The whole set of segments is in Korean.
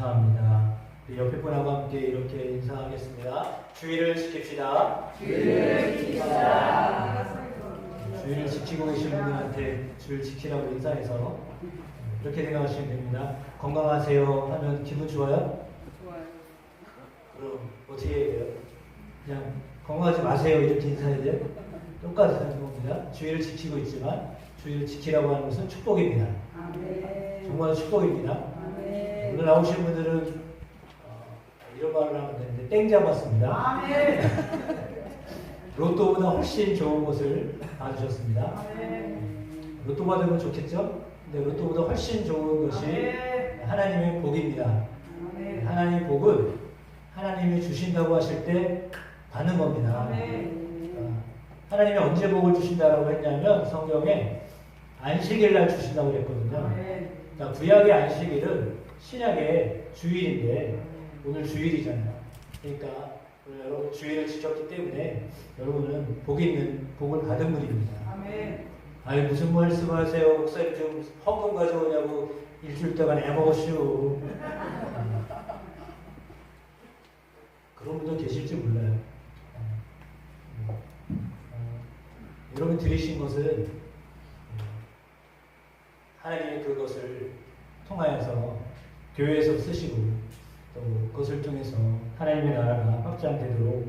감사합니다. 우리 옆에 분하고 함께 이렇게 인사하겠습니다. 주의를 지킵시다. 주의를 지킵시다. 주의를 지키고 계신 분들한테 주의를 지키라고 인사해서 이렇게 생각하시면 됩니다. 건강하세요 하면 기분 좋아요? 좋아요. 그럼 어떻게 해야 돼요? 그냥 건강하지 마세요 이렇게 인사해야 돼요? 똑같은 겁니다. 주의를 지키고 있지만 주의를 지키라고 하는 것은 축복입니다. 아멘. 정말 축복입니다. 아멘. 오늘 나오신 분들은 이런 말을 하면 되는데 땡 잡았습니다. 아멘. 로또보다 훨씬 좋은 것을 받으셨습니다. 아멘. 로또 받으면 좋겠죠? 근데 로또보다 훨씬 좋은 것이 하나님의 복입니다. 아멘. 하나님의 복은 하나님이 주신다고 하실 때 받는 겁니다. 아멘. 하나님이 언제 복을 주신다고 했냐면 성경에 안식일 날 주신다고 그랬거든요. 아멘. 그러니까 구약의 안식일은 신약의 주일인데 오늘 주일이잖아요. 그러니까 오늘 여러분 주일을 지켰기 때문에 여러분은 복 있는 복을 받은 분입니다. 아멘. 아니 무슨 말씀하세요? 목사님 좀 헌금 가져오냐고 일주일 동안 애먹었슈. 그런 분도 계실지 몰라요. 여러분 드리신 것은 하나님이 그것을 통하여서 교회에서 쓰시고 또 그것을 통해서 하나님의 나라가 확장되도록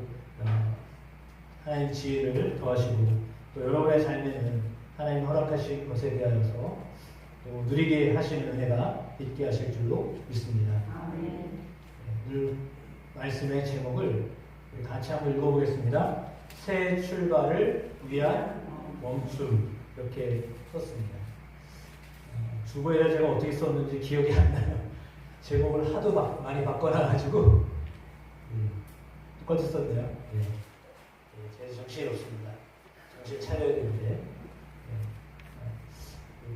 하나님 지혜를 더하시고 또 여러분의 삶에는 하나님 허락하신 것에 대하여서 또 누리게 하시는 은혜가 있게 하실 줄로 믿습니다. 아멘. 오늘 말씀의 제목을 우리 같이 한번 읽어보겠습니다. 새 출발을 위한 멈춤 이렇게 썼습니다. 주보에다 제가 어떻게 썼는지 기억이 안 나요. 제목을 하도 많이 바꿔놔가지고 똑같이 썼네요. 제 정신이 없습니다. 정신 차려야 되는데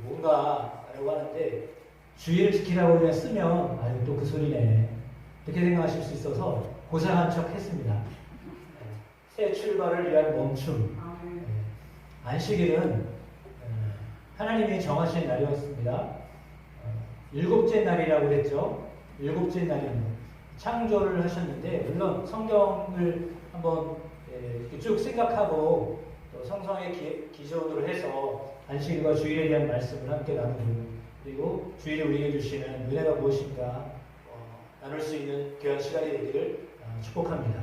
뭔가 라고 하는데 주의를 지키라고 그냥 쓰면 아유 또 그 소리네 이렇게 생각하실 수 있어서 고상한 척 했습니다. 새 출발을 위한 멈춤. 아멘. 안식일은 하나님이 정하신 날이었습니다. 일곱째 날이라고 했죠. 일곱째 날이면 창조를 하셨는데 물론 성경을 한번 쭉 생각하고 또 성성의 기준으로 해서 안식일과 주일에 대한 말씀을 함께 나누고 그리고 주일에 우리에게 주시는 은혜가 무엇인가 나눌 수 있는 귀한 시간이 되기를 축복합니다.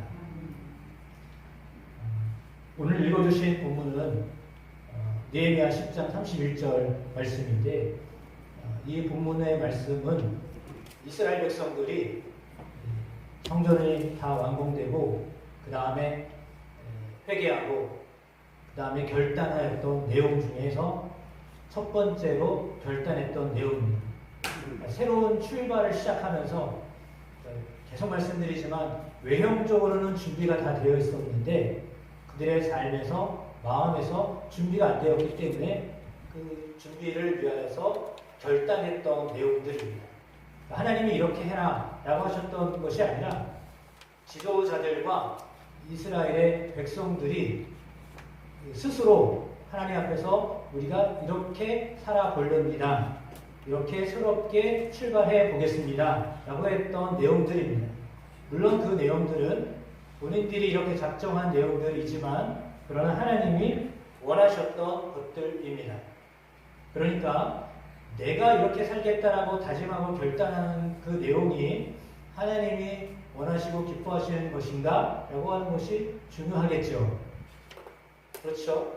오늘 읽어주신 본문은 느헤미야 10장 31절 말씀인데 이 본문의 말씀은 이스라엘 백성들이 성전이 다 완공되고 그 다음에 회개하고 그 다음에 결단하였던 내용 중에서 첫 번째로 결단했던 내용입니다. 새로운 출발을 시작하면서 계속 말씀드리지만 외형적으로는 준비가 다 되어 있었는데 그들의 삶에서 마음에서 준비가 안 되었기 때문에 그 준비를 위하여서 결단했던 내용들입니다. 하나님이 이렇게 해라 라고 하셨던 것이 아니라 지도자들과 이스라엘의 백성들이 스스로 하나님 앞에서 우리가 이렇게 살아보렵니다. 이렇게 새롭게 출발해 보겠습니다. 라고 했던 내용들입니다. 물론 그 내용들은 본인들이 이렇게 작정한 내용들이지만 그러나 하나님이 원하셨던 것들입니다. 그러니까 내가 이렇게 살겠다라고 다짐하고 결단하는 그 내용이 하나님이 원하시고 기뻐하시는 것인가? 라고 하는 것이 중요하겠죠. 그렇죠?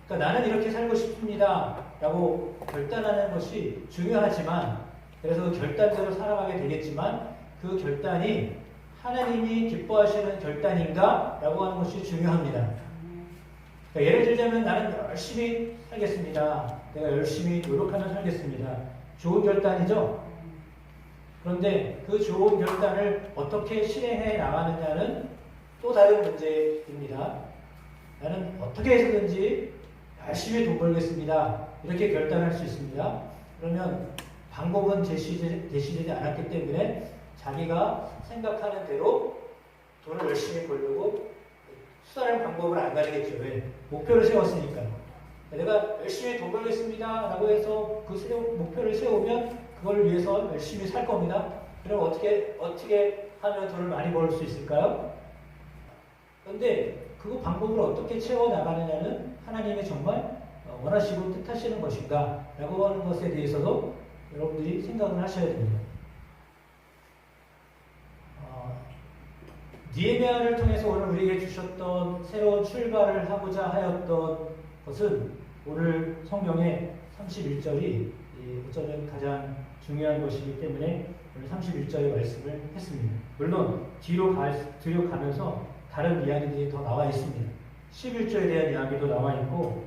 그러니까 나는 이렇게 살고 싶습니다. 라고 결단하는 것이 중요하지만 그래서 그 결단대로 살아가게 되겠지만 그 결단이 하나님이 기뻐하시는 결단인가? 라고 하는 것이 중요합니다. 그러니까 예를 들자면 나는 열심히 살겠습니다. 내가 열심히 노력하며 살겠습니다. 좋은 결단이죠? 그런데 그 좋은 결단을 어떻게 실행해 나가느냐는 또 다른 문제입니다. 나는 어떻게 해서든지 열심히 돈 벌겠습니다. 이렇게 결단할 수 있습니다. 그러면 방법은 제시되지 않았기 때문에 자기가 생각하는 대로 돈을 열심히 벌려고 수단의 방법을 안 가리겠죠. 왜? 목표를 세웠으니까요. 내가 열심히 돈 벌겠습니다 라고 해서 그 목표를 세우면 그걸 위해서 열심히 살 겁니다. 그럼 어떻게 하면 돈을 많이 벌 수 있을까요? 그런데 그 방법을 어떻게 채워 나가느냐는 하나님의 정말 원하시고 뜻하시는 것인가 라고 하는 것에 대해서도 여러분들이 생각을 하셔야 됩니다. 느헤미야를 통해서 오늘 우리에게 주셨던 새로운 출발을 하고자 하였던 것은 오늘 성경의 31절이 어쩌면 가장 중요한 것이기 때문에 오늘 31절의 말씀을 했습니다. 물론 뒤로 가면서 다른 이야기들이 더 나와 있습니다. 11조에 대한 이야기도 나와 있고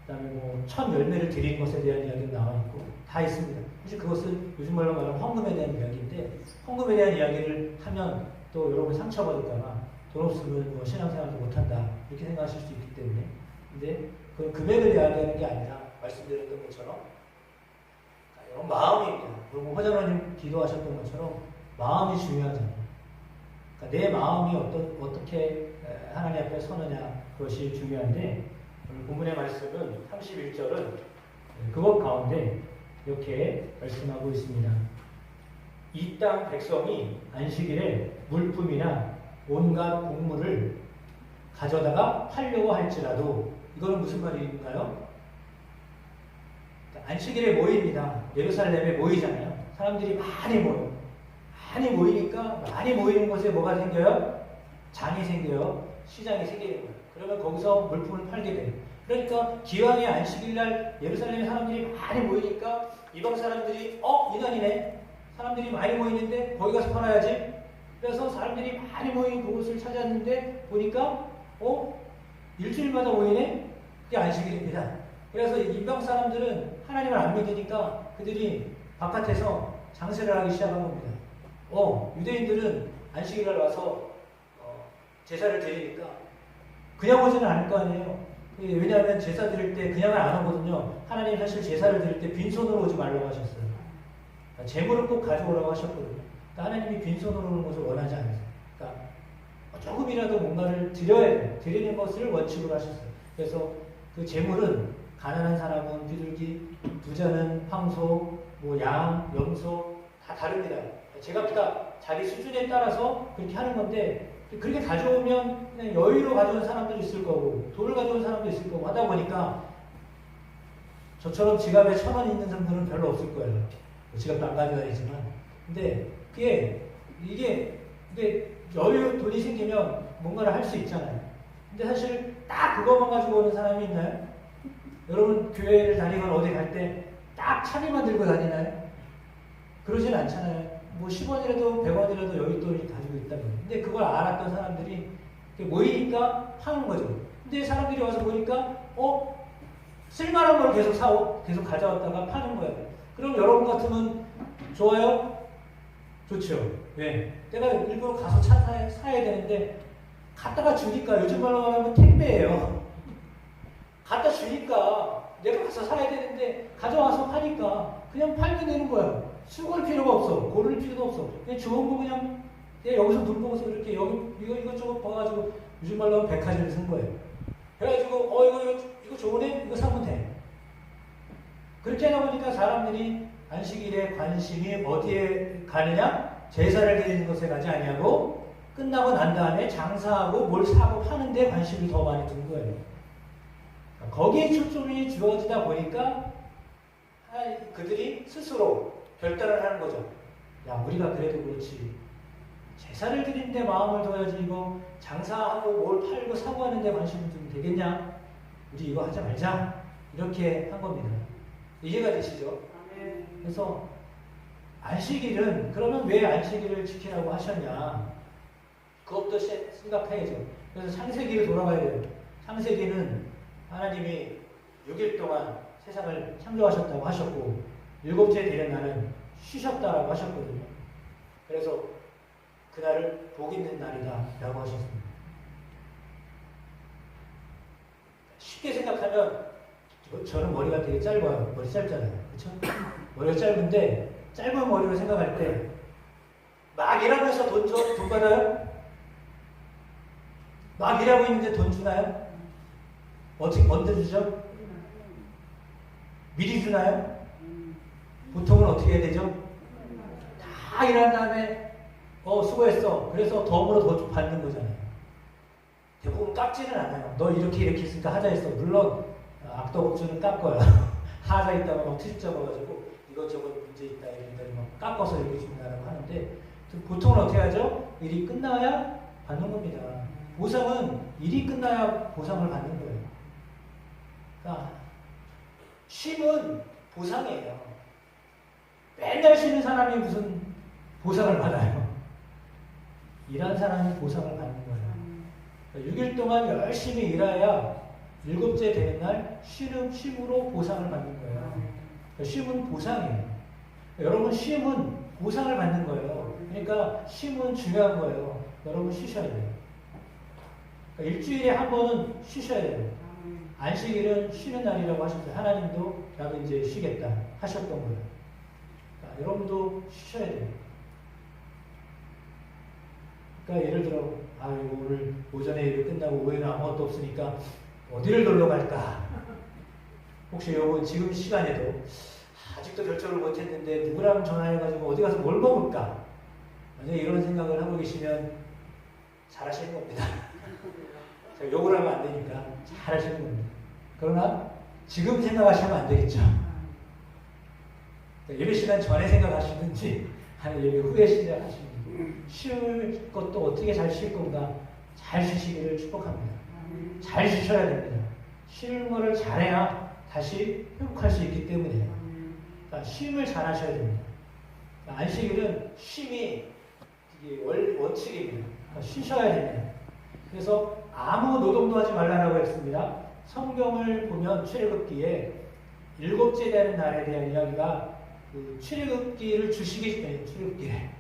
그다음에 첫 열매를 드린 것에 대한 이야기도 나와 있고 다 있습니다. 사실 그것은 요즘 말로 말하면 헌금에 대한 이야기인데 헌금에 대한 이야기를 하면 또 여러분 상처받을까봐 돈 없으면 신앙생활도 못한다 이렇게 생각하실 수 있기 때문에 근데 그 금액을 이야기하는 게 아니라 말씀드렸던 것처럼 여러분 마음입니다. 그리고 허장로님 기도하셨던 것처럼 마음이 중요하잖아요. 그러니까 내 마음이 어떻게 하나님 앞에 서느냐 그것이 중요한데 오늘 본문의 말씀은 31절은 그것 가운데 이렇게 말씀하고 있습니다. 이 땅 백성이 안식일에 물품이나 온갖 곡물을 가져다가 팔려고 할지라도 이거는 무슨 말인가요? 안식일에 모입니다. 예루살렘에 모이잖아요. 사람들이 많이 모여요. 많이 모이니까 많이 모이는 곳에 뭐가 생겨요? 장이 생겨요. 시장이 생기는 거예요. 그러면 거기서 물품을 팔게 돼요. 그러니까 기왕에 안식일날 예루살렘에 사람들이 많이 모이니까 이방 사람들이 이날이네. 사람들이 많이 모이는데 거기 가서 팔아야지. 그래서 사람들이 많이 모인 그곳을 찾았는데 보니까 일주일마다 모이네. 그게 안식일입니다. 그래서 이방 사람들은 하나님을 안 믿으니까 그들이 바깥에서 장세를 하기 시작한 겁니다. 유대인들은 안식일날 와서 제사를 드리니까 그냥 오지는 않을 거 아니에요. 왜냐하면 제사 드릴 때 그냥은 안 오거든요. 하나님 사실 제사를 드릴 때 빈손으로 오지 말라고 하셨어요. 그러니까 재물을 꼭 가져오라고 하셨거든요. 그러니까 하나님이 빈손으로 오는 것을 원하지 않으세요. 그러니까 조금이라도 뭔가를 드려야 돼요. 드리는 것을 원칙으로 하셨어요. 그래서 그 재물은 가난한 사람은 비둘기, 부자는 황소, 양, 염소 다 다릅니다. 제가 다 자기 수준에 따라서 그렇게 하는 건데 그렇게 가져오면 그냥 여유로 가져온 사람도 있을 거고 돈을 가져온 사람도 있을 거고 하다 보니까 저처럼 지갑에 1,000원 있는 사람들은 별로 없을 거예요. 지갑도 안 가져다니지만 근데 이게 여유 돈이 생기면 뭔가를 할 수 있잖아요. 근데 사실 딱 그것만 가지고 오는 사람이 있나요? 여러분 교회를 다니거나 어디 갈 때 딱 차비만 들고 다니나요? 그러진 않잖아요. 10원이라도 100원이라도 여윳돈을 가지고 있다면. 근데 그걸 알았던 사람들이 모이니까 파는 거죠. 근데 사람들이 와서 보니까 쓸만한 걸 계속 가져왔다가 파는 거예요. 그럼 여러분 같으면 좋아요? 좋죠. 왜? 내가 일부러 가서 차 사야 되는데 갖다가 주니까 요즘 말로 말하면 택배예요. 갖다 주니까 내가 가서 사야 되는데 가져와서 파니까 그냥 팔게 되는 거야. 수고할 필요가 없어. 고를 필요도 없어. 그냥 좋은 거 그냥 내가 여기서 눈 보고서 이렇게 이것저것 봐가지고 요즘 말로 하면 백화점을 산 거예요. 그래가지고 이거 좋으네? 이거 사면 돼. 그렇게 하다 보니까 사람들이 안식일에 관심이 어디에 가느냐? 제사를 드리는 것에 가지 아니하고 끝나고 난 다음에 장사하고 뭘 사고 파는 데 관심이 더 많이 든 거예요. 거기에 초점이 주어지다 보니까 그들이 스스로 결단을 하는 거죠. 야, 우리가 그래도 그렇지. 제사를 드리는데 마음을 둬야지 이거 장사하고 뭘 팔고 사고 하는데 관심을 두면 되겠냐? 우리 이거 하지 말자. 이렇게 한 겁니다. 이해가 되시죠? 그래서 안식일은 그러면 왜 안식일을 지키라고 하셨냐? 그것도 생각해야죠. 그래서 창세기를 돌아가야 돼요. 창세기는 하나님이 6일 동안 세상을 창조하셨다고 하셨고 7째 되는 날은 쉬셨다라고 하셨거든요. 그래서 그날을 복 있는 날이다 라고 하셨습니다. 쉽게 생각하면 저는 머리가 되게 짧아요. 머리 짧잖아요. 그렇죠? 머리가 짧은데 짧은 머리로 생각할 때 막 일하면서 돈 받아요? 막 일하고 있는데 돈 주나요? 언제 주죠? 미리 주나요? 보통은 어떻게 해야 되죠? 다 일한 다음에 수고했어. 그래서 덤으로 더 받는 거잖아요. 대부분 깎지는 않아요. 너 이렇게 했으니까 하자 했어. 물론 악덕업주는 깎아요. 하자 있다가 막 트집 잡아가지고 이것저것 문제 있다 이러니까 막 깎아서 이렇게 준다고 하는데 보통은 어떻게 하죠? 일이 끝나야 받는 겁니다. 보상은 일이 끝나야 보상을 받는 거예요. 그러니까 쉼은 보상이에요. 맨날 쉬는 사람이 무슨 보상을 받아요? 일한 사람이 보상을 받는 거예요. 6일 동안 열심히 일해야 일곱째 되는 날 쉼으로 보상을 받는 거예요. 쉼은 보상이에요. 여러분 쉼은 보상을 받는 거예요. 그러니까 쉼은 중요한 거예요. 여러분 쉬셔야 돼요. 그러니까 일주일에 한 번은 쉬셔야 돼요. 안식일은 쉬는 날이라고 하셨어요. 하나님도 나도 이제 쉬겠다 하셨던 거예요. 그러니까 여러분도 쉬셔야 돼요. 그러니까 예를 들어 오늘 오전에 일 끝나고 오후에는 아무것도 없으니까 어디를 놀러 갈까? 혹시 요거 지금 시간에도 아직도 결정을 못했는데 누구랑 전화해가지고 어디 가서 뭘 먹을까? 만약에 이런 생각을 하고 계시면 잘하시는 겁니다. 제가 욕을 하면 안 되니까 잘하시는 겁니다. 그러나 지금 생각하시면 안 되겠죠. 예배 시간 전에 생각하시든지 아니면 예배 후에 시작하시든지 쉴 것도 어떻게 잘 쉴 건가 잘 쉬시기를 축복합니다. 잘 쉬셔야 됩니다. 쉬는 거를 잘해야 다시 회복할 수 있기 때문이에요. 그러니까 쉼을 잘 하셔야 됩니다. 그러니까 안식일은 쉼이 원칙입니다. 그러니까 쉬셔야 됩니다. 그래서 아무 노동도 하지 말라고 했습니다. 성경을 보면 출애굽기에 일곱째 되는 날에 대한 이야기가 출애굽기를 출애굽기에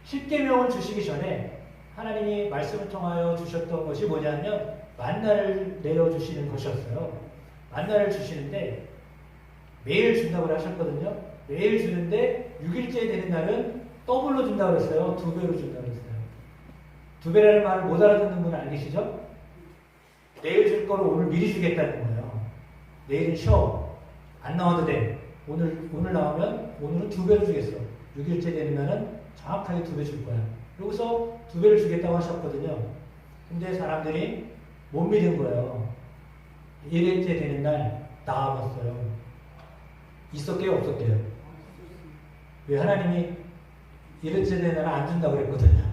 10계명을 주시기 전에 하나님이 말씀을 통하여 주셨던 것이 뭐냐면 만나를 내려주시는 것이었어요. 만나를 주시는데 매일 준다고 하셨거든요. 매일 주는데 6일째 되는 날은 더블로 준다고 했어요. 2배로 준다고 했어요. 2배라는 말을 못 알아듣는 분 알겠시죠? 내일 줄 거를 오늘 미리 주겠다는 거예요. 내일은 쉬어. 안 나와도 돼. 오늘 나오면 오늘은 2배로 주겠어. 6일째 되는 날은 정확하게 2배 줄 거야. 여기서 2배를 주겠다고 하셨거든요. 근데 사람들이 못 믿은 거예요. 1일째 되는 날 나와봤어요. 있었게요, 없었게요? 왜 하나님이 1일째 되는 날 안 준다고 그랬거든요.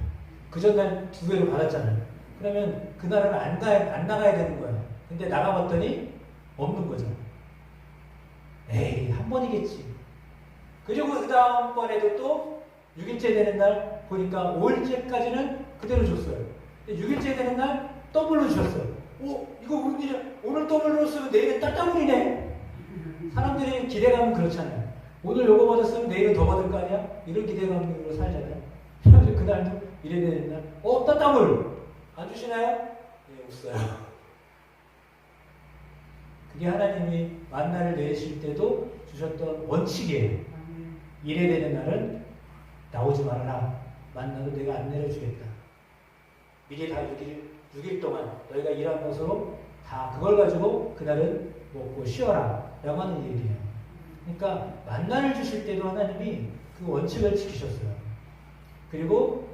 그 전날 2배로 받았잖아요. 그러면 그날은 안 나가야 되는 거예요. 근데 나가봤더니 없는 거죠. 에이, 한 번이겠지. 그리고 그 다음번에도 또 6일째 되는 날 보니까 5일째까지는 그대로 줬어요. 6일째 되는 날 더블로 주셨어요. 이거 오늘 더블로 쓰면 내일은 따따블이네. 사람들이 기대감은 그렇잖아요. 오늘 요거 받았으면 내일은 더 받을 거 아니야? 이런 기대감으로 살잖아요. 그래서 그날도 이래야 되는 날, 따따블! 안 주시나요? 네, 없어요. 그게 하나님이 만나를 내실 때도 주셨던 원칙이에요. 이래야 되는 날은 나오지 말아라. 만나도 내가 안 내려주겠다. 미리 다 6일 동안 너희가 일한 것으로 다 그걸 가지고 그날은 먹고 쉬어라. 라고 하는 얘기예요. 그러니까 만나를 주실 때도 하나님이 그 원칙을 지키셨어요. 그리고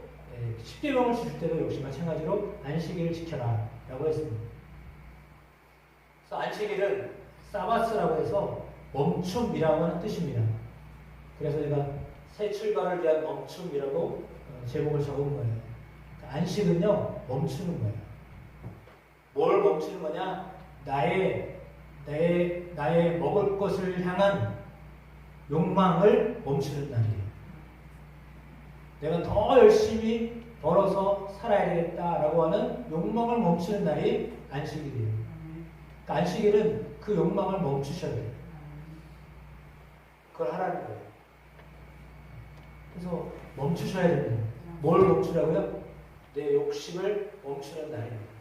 10계명을 주실 때도 역시 마찬가지로 안식일을 지켜라. 라고 했습니다. 그래서 안식일은 사바스라고 해서 멈춤이라고 하는 뜻입니다. 그래서 제가 새 출발을 위한 멈춤이라고 제목을 적은 거예요. 그러니까 안식은요, 멈추는 거예요. 뭘 멈추는 거냐? 나의 먹을 것을 향한 욕망을 멈추는 날이에요. 내가 더 열심히 벌어서 살아야 되겠다라고 하는 욕망을 멈추는 날이 안식일이에요. 그러니까 안식일은 그 욕망을 멈추셔야 돼요. 그걸 하라는 거예요. 그래서 멈추셔야 됩니다. 뭘 멈추라고요? 내 욕심을 멈추는 날입니다.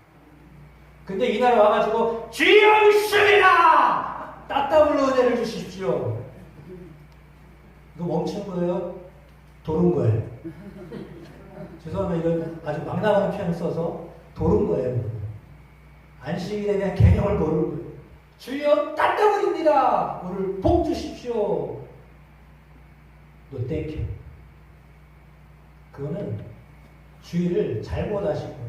근데 이날 와가지고 주여 있습니다! 따따블로 은혜를 주십시오. 이거 멈춘 거예요? 도른 거예요. 죄송합니다. 이건 아주 막 나가는 표현을 써서 도른 거예요. 안식일에 대한 개념을 모르는 거예요. 주여 따따블입니다! 오늘 복 주십시오. No thank you. 그거는 주의를 잘못 하신 거예요.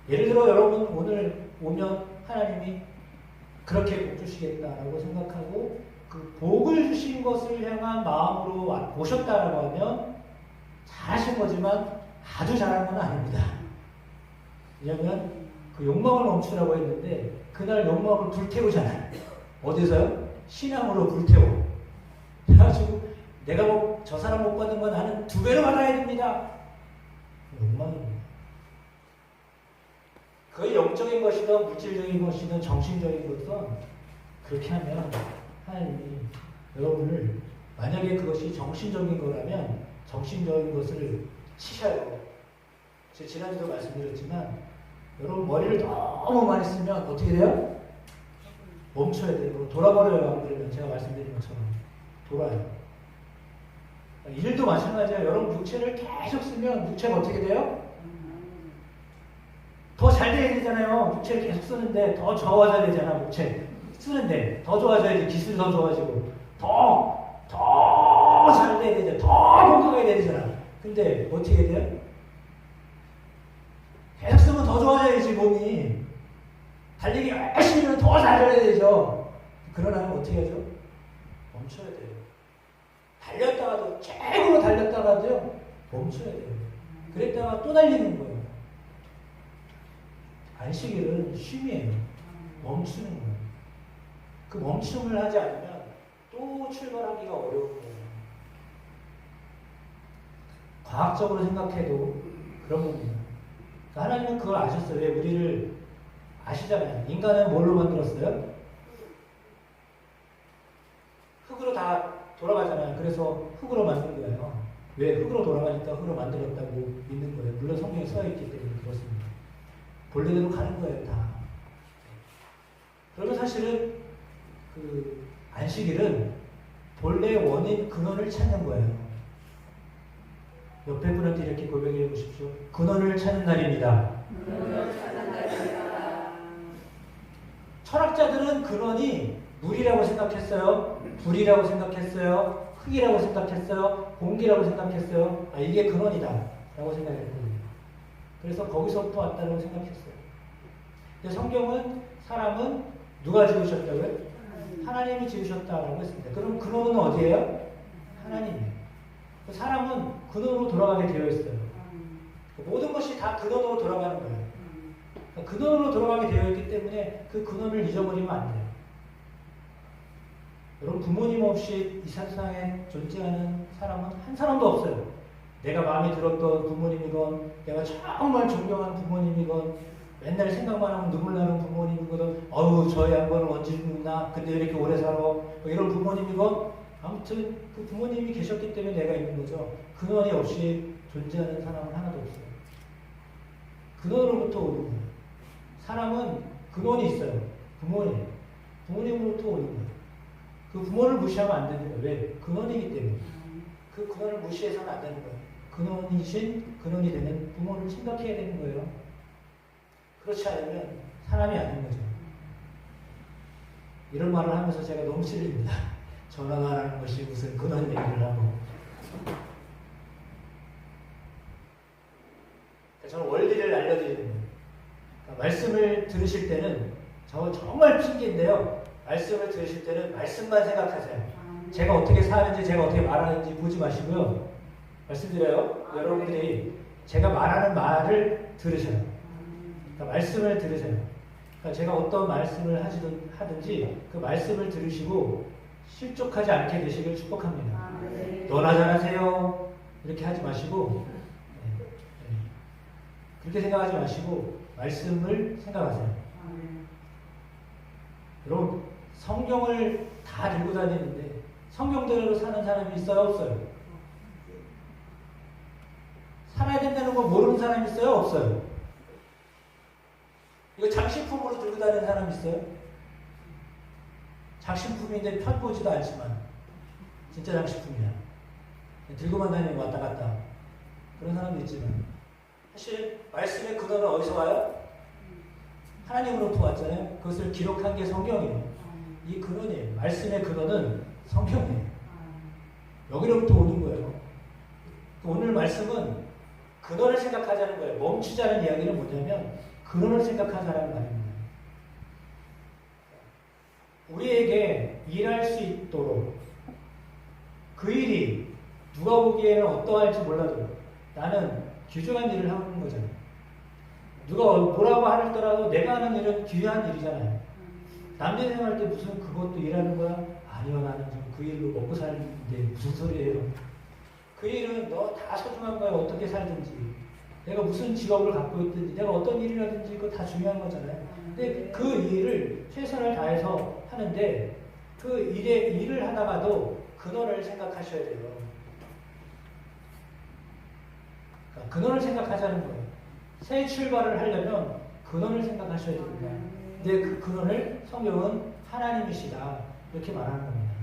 예를 들어 여러분 오늘 오면 하나님이 그렇게 복 주시겠다라고 생각하고 그 복을 주신 것을 향한 마음으로 오셨다라고 하면 잘하신 거지만 아주 잘한 건 아닙니다. 왜냐하면 그 욕망을 멈추라고 했는데 그날 욕망을 불태우잖아요. 어디서요? 신앙으로 불태워. 그래가지고 내가 뭐 저 사람 못 받은 건 나는 2배로 받아야 됩니다. 욕망입니다. 그게 영적인 것이든 물질적인 것이든 정신적인 것이든 그렇게 하면 하나님이 여러분을 만약에 그것이 정신적인 거라면 정신적인 것을 치셔요. 제가 지난주도 말씀드렸지만 여러분 머리를 너무 많이 쓰면 어떻게 돼요? 멈춰야 돼요. 돌아버려요. 안 그러면 제가 말씀드린 것처럼 돌아요. 일도 마찬가지예요. 여러분 육체를 계속 쓰면 육체가 어떻게 돼요? 더 잘 돼야 되잖아요. 육체를 계속 쓰는데 더 좋아져야 되잖아. 육체 쓰는데 더 좋아져야지. 기술이 더 좋아지고 더 잘 돼야 되잖아. 더 건강해야 되잖아. 근데 어떻게 돼요? 계속 쓰면 더 좋아져야지 몸이. 달리기 열심히 하면 더 잘해야 되죠. 그러나 어떻게 하죠? 멈춰야 돼요. 달렸다가도 최고로 달렸다가도요 멈춰야 돼요. 그랬다가 또 달리는 거예요. 안식일은 쉼이에요. 멈추는 거예요. 그 멈춤을 하지 않으면 또 출발하기가 어려운 거예요. 과학적으로 생각해도 그런 겁니다. 그러니까 하나님은 그걸 아셨어요. 왜 우리를 아시잖아요. 인간은 뭘로 만들었어요? 흙으로 다 돌아가잖아요. 그래서 흙으로 만든 거예요. 왜? 흙으로 돌아가니까 흙으로 만들었다고 믿는 거예요. 물론 성경에 써있기 때문에 그렇습니다. 본래대로 가는 거예요, 다. 그러면 사실은 그 안식일은 본래 원인 근원을 찾는 거예요. 옆에 분한테 이렇게 고백해 보십시오. 근원을 찾는 날입니다. 철학자들은 근원이 물이라고 생각했어요. 불이라고 생각했어요. 흙이라고 생각했어요. 공기라고 생각했어요. 아, 이게 근원이다 라고 생각했거든요. 그래서 거기서부터 왔다고 생각했어요. 근데 성경은 사람은 누가 지으셨다고요? 하나님이 지으셨다라고 했습니다. 그럼 근원은 어디예요? 하나님이에요. 사람은 근원으로 돌아가게 되어 있어요. 모든 것이 다 근원으로 돌아가는 거예요. 근원으로 돌아가게 되어 있기 때문에 그 근원을 잊어버리면 안 돼요. 여러분 부모님 없이 이 세상에 존재하는 사람은 한 사람도 없어요. 내가 마음에 들었던 부모님이건 내가 정말 존경하는 부모님이건 맨날 생각만 하면 눈물 나는 부모님이거든. 어우 저 양반은 언제 죽나? 근데 왜 이렇게 오래 살아? 뭐 이런 부모님이건 아무튼 그 부모님이 계셨기 때문에 내가 있는 거죠. 근원이 없이 존재하는 사람은 하나도 없어요. 근원으로부터 오는 거예요. 사람은 근원이 있어요. 부모님으로부터 오는 거예요. 그 부모를 무시하면 안 되는 거예요. 왜? 근원이기 때문에. 그 근원을 무시해서는 안 되는 거예요. 근원이 되는 부모를 생각해야 되는 거예요. 그렇지 않으면 사람이 아닌 거죠. 이런 말을 하면서 제가 너무 찔립니다. 전화가 안 하는 것이 무슨 근원 얘기를 하고. 저는 원리를 알려드리는 거예요. 그러니까 말씀을 들으실 때는 정말 핑계인데요. 말씀을 들으실 때는 말씀만 생각하세요. 제가 어떻게 사는지 제가 어떻게 말하는지 보지 마시고요. 말씀드려요. 여러분들이 제가 말하는 말을 들으셔요. 그러니까 말씀을 들으세요. 그러니까 제가 어떤 말씀을 하든지 그 말씀을 들으시고 실족하지 않게 되시길 축복합니다. 너나 잘하세요. 이렇게 하지 마시고 그렇게 생각하지 마시고 말씀을 생각하세요. 여러분 성경을 다 들고 다니는데 성경대로 사는 사람이 있어요? 없어요? 살아야 된다는 거 모르는 사람이 있어요? 없어요? 이거 장식품으로 들고 다니는 사람 있어요? 장식품인데 편보지도 않지만 진짜 장식품이야. 들고만 다니는 거 왔다 갔다 그런 사람도 있지만 사실 말씀의 근원은 어디서 와요? 하나님으로부터 왔잖아요. 그것을 기록한 게 성경이에요. 이 근원이에요. 말씀의 근원은 성경이에요. 여기로부터 오는 거예요. 오늘 말씀은 근원을 생각하자는 거예요. 멈추자는 이야기는 뭐냐면 근원을 생각하자는 말입니다. 우리에게 일할 수 있도록 그 일이 누가 보기에는 어떠할지 몰라도 나는 귀중한 일을 하는 거잖아요. 누가 뭐라고 하더라도 내가 하는 일은 귀한 일이잖아요. 남들 생각할 때 무슨 그것도 일하는 거야? 아니요, 나는 그 일로 먹고 사는데 무슨 소리예요? 그 일은 너 다 소중한 거야. 어떻게 살든지 내가 무슨 직업을 갖고 있든지 내가 어떤 일이라든지 그거 다 중요한 거잖아요. 근데 그 일을 최선을 다해서 하는데 그 일을 하다가도 근원을 생각하셔야 돼요. 그러니까 근원을 생각하자는 거예요. 새 출발을 하려면 근원을 생각하셔야 됩니다. 근데 그 근원을 성경은 하나님이시다 이렇게 말하는 겁니다.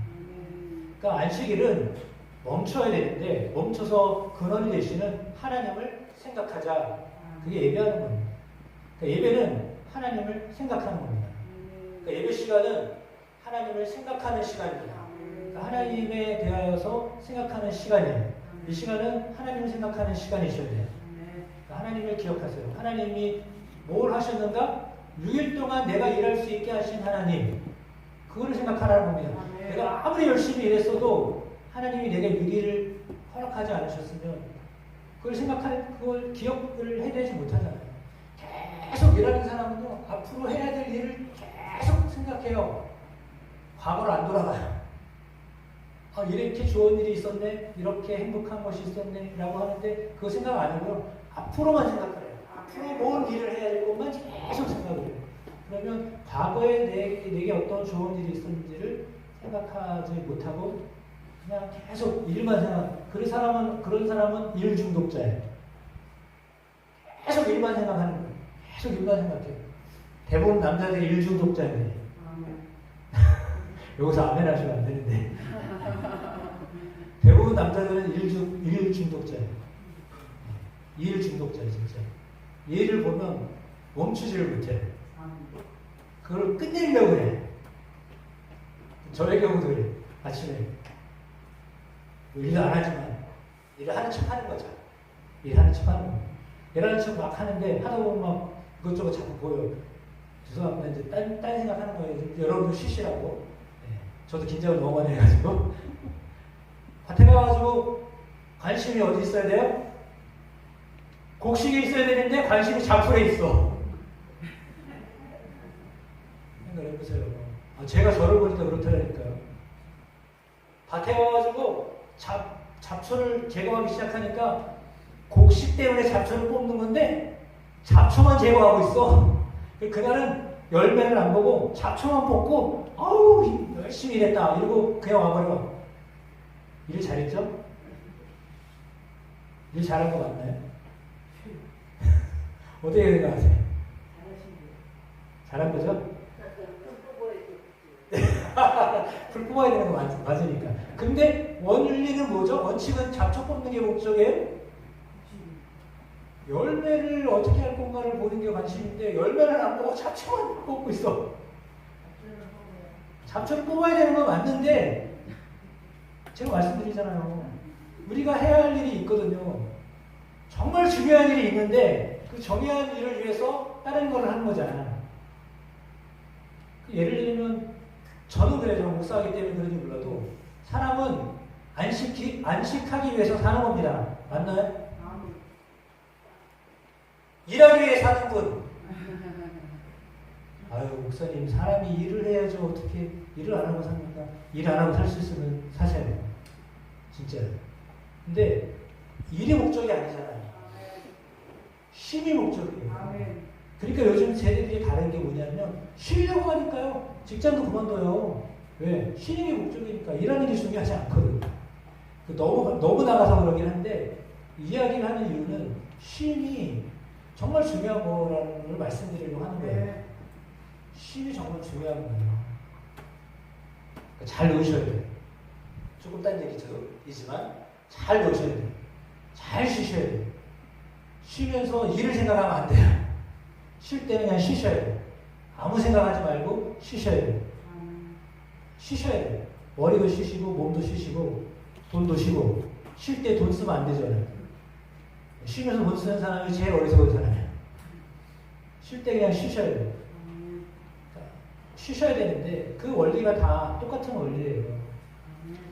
그러니까 안식일은 멈춰야 되는데 멈춰서 근원이 되시는 하나님을 생각하자. 그게 예배하는 겁니다. 그러니까 예배는 하나님을 생각하는 겁니다. 그러니까 예배 시간은 하나님을 생각하는 시간입니다. 그러니까 하나님에 대하여서 생각하는 시간이에요. 이 시간은 하나님을 생각하는 시간이셔야 돼요. 그러니까 하나님을 기억하세요. 하나님이 뭘 하셨는가? 6일 동안 내가 일할 수 있게 하신 하나님, 그거를 생각하라는 겁니다. 내가 아무리 열심히 일했어도 하나님이 내게 6일을 허락하지 않으셨으면 그걸 기억을 해내지 못하잖아요. 계속 일하는 사람은요, 앞으로 해야 될 일을 계속 생각해요. 과거로 안 돌아가요. 아, 이렇게 좋은 일이 있었네, 이렇게 행복한 것이 있었네 라고 하는데 그거 생각 안 하고요, 앞으로만 생각을 해요. 앞으로 뭔 일을 해야 될 것만 계속 생각을 해요. 그러면 과거에 내게 어떤 좋은 일이 있었는지를 생각하지 못하고 그냥 계속 일만 생각. 그런 사람은 일 중독자예요. 계속 일만 생각하는 거예요. 계속 일만 생각해요. 대부분 남자들이 일 중독자예요. 여기서 아멘 하시면 안 되는데. 대부분 남자들은 일 중독자예요. 일 중독자예요, 진짜. 일을 보면 멈추지를 못해요. 그걸 끝내려고 해. 저의 경우도 그래요. 아침에. 일도 안 하지만 일을 하는 척 하는 거죠. 일하는 척 하는 거예요. 일하는 척 막 하는데 하다 보면 막 이것저것 자꾸 보여요. 죄송합니다. 이제 딴 생각하는 거예요. 여러분도 쉬시라고. 네. 저도 긴장을 너무 많이 해가지고. 밭에 가가지고 관심이 어디 있어야 돼요? 곡식에 있어야 되는데 관심이 잡풀에 있어. 생각해보세요. 제가 저를 보니까 그렇다니까요. 밭에 가가지고 잡초를 제거하기 시작하니까 곡식 때문에 잡초를 뽑는 건데 잡초만 제거하고 있어. 그날은 열매를 안 보고 잡초만 뽑고 어우 열심히 일했다 이러고 그냥 와버려. 일 잘했죠? 일 잘한 거 맞나요? 어떻게 생각하세요? 잘한 거죠? 불 뽑아야 되는 거 맞으니까. 근데 원리는 뭐죠? 원칙은 잡초 뽑는 게 목적이에요? 열매를 어떻게 할 건가를 보는 게 관심인데 열매를 안 보고 잡초만 뽑고 있어. 잡초를 뽑아야 되는 건 맞는데 제가 말씀드리잖아요. 우리가 해야 할 일이 있거든요. 정말 중요한 일이 있는데 그 중요한 일을 위해서 다른 걸 하는 거잖아. 예를 들면 저는 그래요. 목사하기 때문에 그런지 몰라도 사람은 안식하기 위해서 사는 겁니다. 맞나요? 일하기 위해 사는 분. 아유 목사님 사람이 일을 해야죠. 어떻게 일을 안 하고 삽니까? 일 안 하고 살 수 있으면 사셔야 돼요. 진짜요. 근데 일이 목적이 아니잖아요. 쉼이 목적이에요. 그러니까 요즘 세대들이 다른 게 뭐냐면 쉬려고 하니까요. 직장도 그만둬요. 왜? 쉬는 게 목적이니까. 일하는 게 중요하지 않거든요. 너무 나가서 그러긴 한데 이야기를 하는 이유는 쉼이 정말 중요한 거라는 걸 말씀드리려고 하는 거예요. 쉼이 정말 중요한 거예요. 그러니까 잘 놓으셔야 돼요. 조금 딴 얘기지만 잘 놓으셔야 돼요. 잘 쉬셔야 돼요. 쉬면서 일을 생각하면 안 돼요. 쉴 때는 그냥 쉬셔야 돼요. 아무 생각하지 말고 쉬셔야 돼요. 쉬셔야 돼요. 머리도 쉬시고 몸도 쉬시고 돈도 쉬고 쉴 때 돈 쓰면 안 되잖아요. 쉬면서 돈 쓰는 사람이 제일 어리석은 사람이에요. 쉴 때 그냥 쉬셔야 돼요. 쉬셔야 되는데 그 원리가 다 똑같은 원리예요.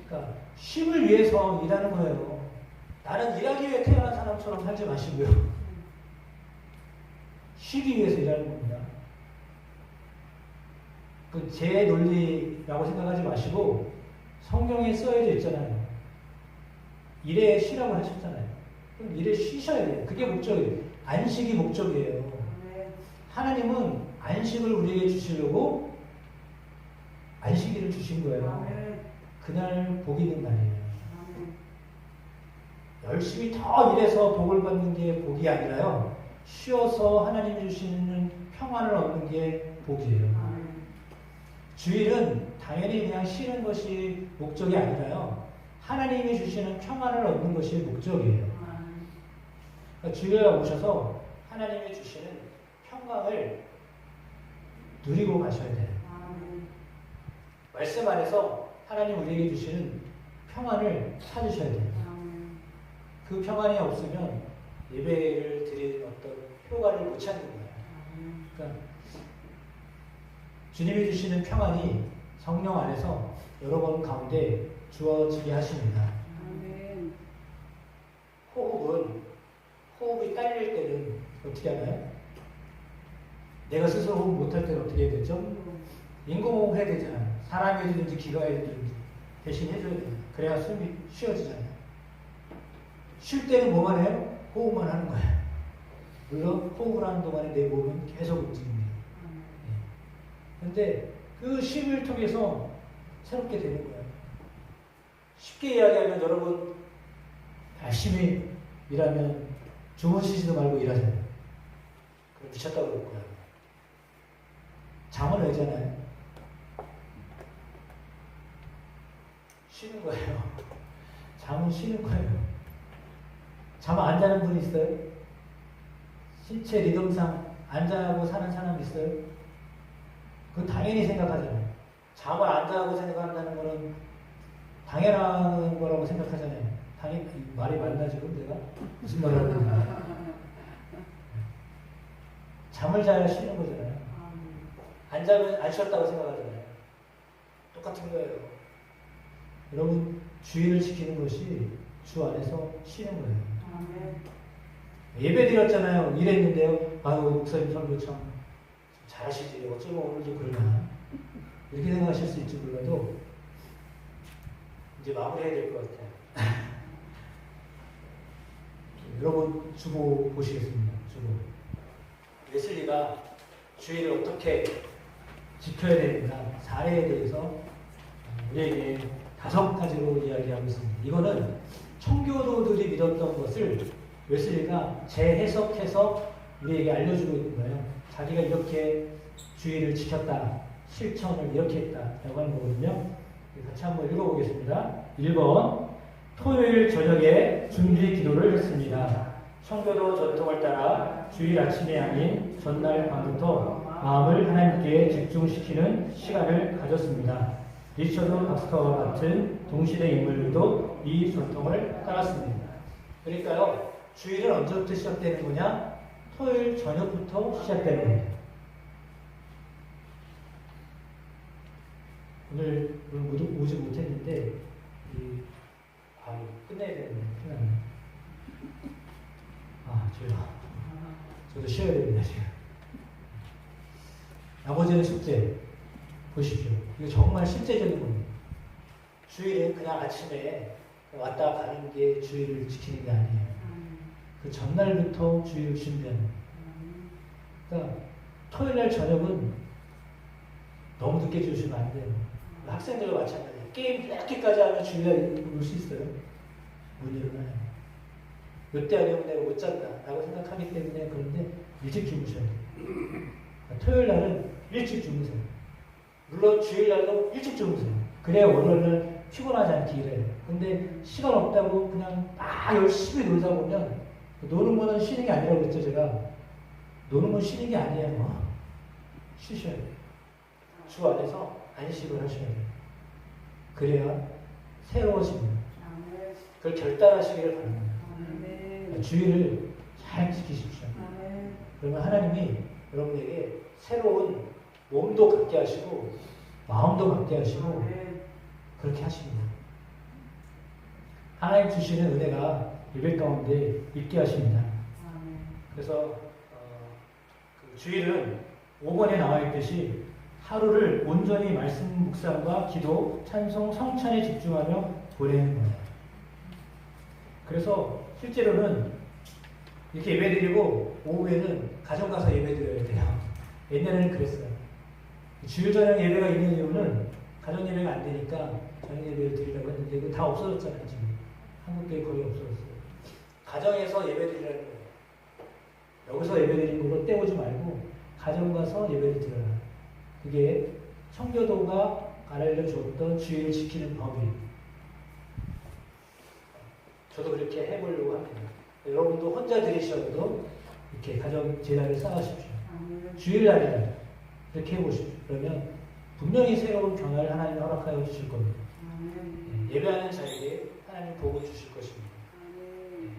그러니까 쉼을 위해서 일하는 거예요. 나는 일하기 위해 태어난 사람처럼 살지 마시고요. 쉬기 위해서 일하는 겁니다. 그 제 논리라고 생각하지 마시고 성경에 써져 있잖아요. 일에 쉬라고 하셨잖아요. 그럼 일에 쉬셔야 돼요. 그게 목적이에요. 안식이 목적이에요. 하나님은 안식을 우리에게 주시려고 안식일을 주신 거예요. 그날 복 있는 날이에요. 열심히 더 일해서 복을 받는 게 복이 아니라요. 쉬어서 하나님이 주시는 평안을 얻는 게 복이에요. 주일은 당연히 그냥 쉬는 것이 목적이 아니라요. 하나님이 주시는 평안을 얻는 것이 목적이에요. 그러니까 주일에 오셔서 하나님이 주시는 평강을 누리고 가셔야 돼요. 말씀 안에서 하나님 우리에게 주시는 평안을 찾으셔야 돼요. 그 평안이 없으면 예배를 드리는 어떤 효과를 못 찾는 거예요. 그러니까 주님이 주시는 평안이 성령 안에서 여러분 가운데 주어지게 하십니다. 호흡이 딸릴 때는 어떻게 하나요? 내가 스스로 호흡 못할 때는 어떻게 해야 되죠? 인공호흡 해야 되잖아요. 사람이 해주든지 기가 해주든지 대신 해줘야 돼요. 그래야 숨이 쉬어지잖아요. 쉴 때는 뭐만 해요? 호흡만 하는 거예요. 물론 호흡을 하는 동안에 내 몸은 계속 움직입니다. 그런데 그 쉼을 통해서 새롭게 되는 거예요. 쉽게 이야기하면 여러분 열심히 일하면 주무시지도 말고 일하잖아요. 그럼 미쳤다고 그럴 거예요. 잠은 왜잖아요? 쉬는 거예요. 잠은 쉬는 거예요. 잠 안 자는 분 있어요? 신체 리듬상 안 자고 사는 사람 있어요? 그건 당연히 생각하잖아요. 잠을 안 자고 생각한다는 거는 당연한 거라고 생각하잖아요. 당연히 말이 맞나 지금 내가? 무슨 말을 하는 거야? 잠을 자야 쉬는 거잖아요. 안 자면 안 쉬었다고 생각하잖아요. 똑같은 거예요. 여러분 주의를 지키는 것이 주 안에서 쉬는 거예요. 예배 드렸잖아요. 일했는데요. 아유 목사님 설교 참 잘하시지. 어쩌면 오늘도 그러나 이렇게 생각하실 수 있지 몰라도 이제 마무리해야 될 것 같아요. 여러분 주보 보시겠습니다. 주보. 웨슬리가 주의를 어떻게 지켜야 되는가 사례에 대해서 우리에게 5가지로 이야기하고 있습니다. 이거는 청교도들이 믿었던 것을 웨슬리가 재해석해서 우리에게 알려주고 있는 거예요. 자기가 이렇게 주의를 지켰다, 실천을 이렇게 했다라고 하는 거거든요. 같이 한번 읽어보겠습니다. 1번, 토요일 저녁에 준비 기도를 했습니다. 청교도 전통을 따라 주일 아침이 아닌 전날 밤부터 마음을 하나님께 집중시키는 시간을 가졌습니다. 리처드 박스터와 같은 동시대 인물들도 이 전통을 따랐습니다. 그러니까요, 주일은 언제부터 시작되는 거냐? 토요일 저녁부터 시작되는 거예요. 오늘 오지 못했는데 끝내야 되는데 큰일 났네. 저도 쉬어야 됩니다 지금. 나머지는 숙제 보십시오. 이거 정말 실제적인 겁니다. 주일은 그냥 아침에 왔다 가는 게 주일을 지키는 게 아니에요. 그 전날부터 주일을 준비하는 거예요. 그러니까 토요일날 저녁은 너무 늦게 주시면 안 돼요. 학생들과 마찬가지예요. 게임 이렇게까지 하면 주일날 올 수 있어요? 못 일어나요. 몇 대 아니면 내가 못 잔다 라고 생각하기 때문에. 그런데 일찍 주무셔야 돼요. 그러니까 토요일날은 일찍 주무세요. 물론 주일날도 일찍 주무세요. 그래야 월요일날 피곤하지 않게 일해요. 근데 시간 없다고 그냥 막 열심히 놀다 보면, 노는 거는 쉬는 게 아니라고 그랬죠 제가. 노는 건 쉬는 게 아니에요. 쉬셔야 돼요. 주 안에서 안식을 하셔야 돼요. 그래야 새로워집니다. 그걸 결단하시기를 바랍니다. 아멘. 주의를 잘 지키십시오. 아멘. 그러면 하나님이 여러분에게 새로운 몸도 갖게 하시고 마음도 갖게 하시고 아멘. 그렇게 하십니다. 하나님 주시는 은혜가 예배 가운데 있게 하십니다. 아멘. 그래서 그 주일은 5번에 나와 있듯이 하루를 온전히 말씀 묵상과 기도, 찬송, 성찬에 집중하며 보내는 거예요. 그래서 실제로는 이렇게 예배드리고 오후에는 가정 가서 예배드려야 돼요. 옛날에는 그랬어요. 주일 저녁 예배가 있는 이유는 가정 예배가 안 되니까 저녁 예배를 드리려고 했는데 그거 다 없어졌잖아요. 지금 한국교회 거의 없어졌어요. 가정에서 예배드리라는 거예요. 여기서 예배드리는 걸로 때우지 말고 가정 가서 예배를 드려라. 그게 청교도가 알려주었던 주일을 지키는 법이에요. 저도 그렇게 해보려고 합니다. 여러분도 혼자 드리셔도 이렇게 가정 제단을 쌓으십시오. 아멘. 주일날이다. 이렇게 해보십시오. 그러면 분명히 새로운 변화를 하나님이 허락하여 주실 겁니다. 아멘. 예배하는 자에게 하나님 복을 주실 것입니다. 아멘.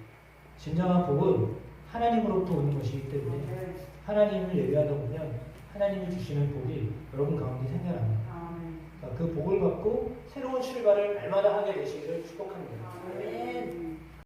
진정한 복은 하나님으로부터 오는 것이기 때문에 아멘. 하나님을 예배하다 보면 하나님이 주시는 복이 여러분 가운데 생겨납니다. 아멘. 그러니까 그 복을 받고 새로운 출발을 날마다 하게 되시기를 축복합니다. 아멘.